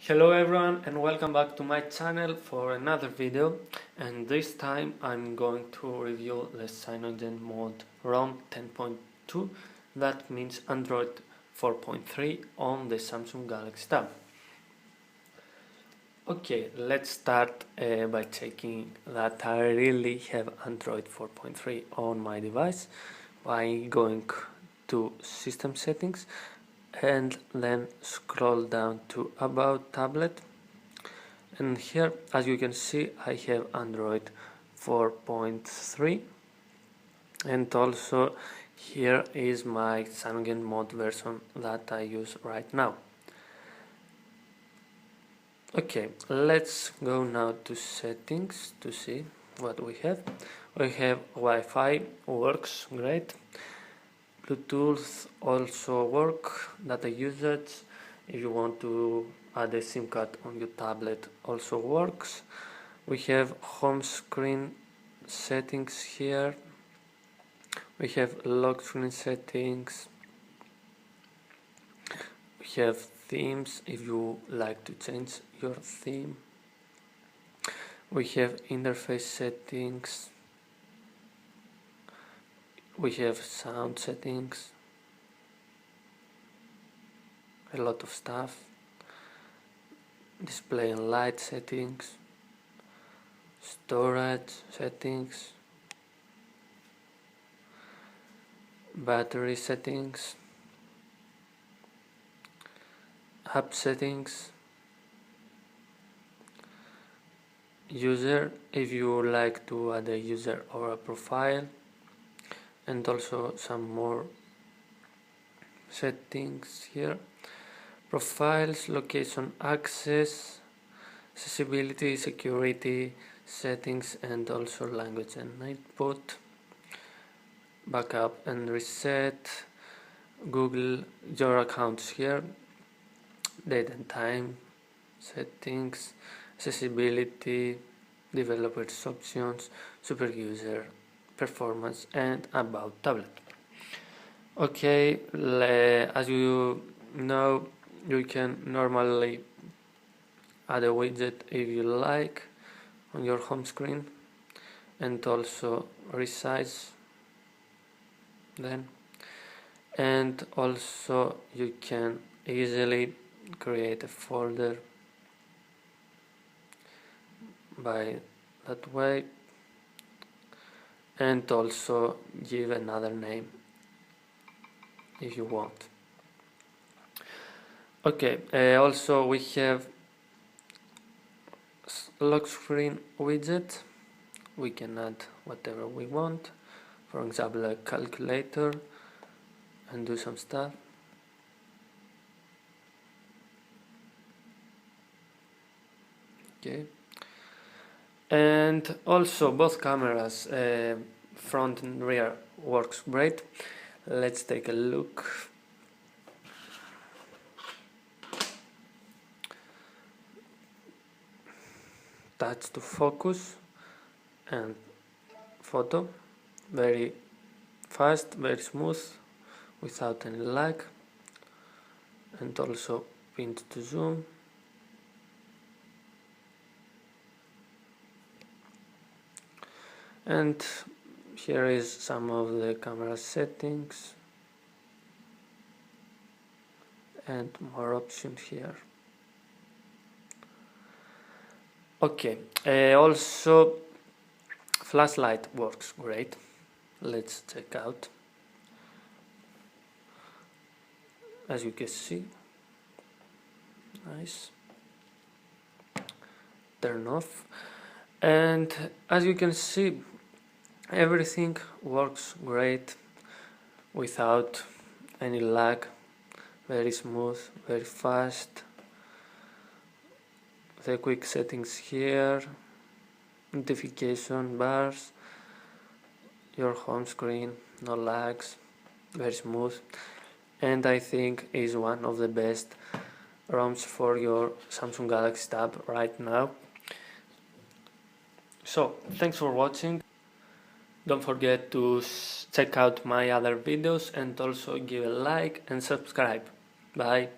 Hello everyone and welcome back to my channel for another video, and this time I'm going to review the CyanogenMod ROM 10.2, that means Android 4.3 on the Samsung Galaxy Tab. Okay, let's start by checking that I really have Android 4.3 on my device by going to System Settings and then scroll down to About Tablet, and here, as you can see, I have Android 4.3, and also here is my CyanogenMod version that I use right now. Okay, let's go now to settings to see what we have. We have Wi-Fi, works great. Bluetooth also work, data usage, if you want to add a SIM card on your tablet, also works. We have home screen settings here. We have lock screen settings. We have themes if you like to change your theme. We have interface settings. We have sound settings, a lot of stuff, display and light settings, storage settings, battery settings, app settings, user if you like to add a user or a profile, and also some more settings here. Profiles, location access, accessibility, security settings, and also language and input, backup and reset, Google your accounts here, date and time settings, accessibility, developers options, super user performance, and about tablet. Okay, as you know, you can normally add a widget if you like on your home screen, and also resize then, and also you can easily create a folder by that way, and also give another name if you want. Okay, also we have lock screen widget. We can add whatever we want, for example a calculator, and do some stuff. Okay, and also both cameras, front and rear, works great. Let's take a look. Touch to focus and photo, very fast, very smooth, without any lag, and also pinch to zoom. And here is some of the camera settings and more options here. Okay, also flashlight works great. Let's check out. As you can see, nice. Turn off, and as you can see, everything works great without any lag, very smooth, very fast. The quick settings here, notification bars, your home screen, no lags, very smooth, and I think is one of the best ROMs for your Samsung Galaxy Tab right now. So thanks for watching. Don't forget to check out my other videos, and also give a like and subscribe. Bye.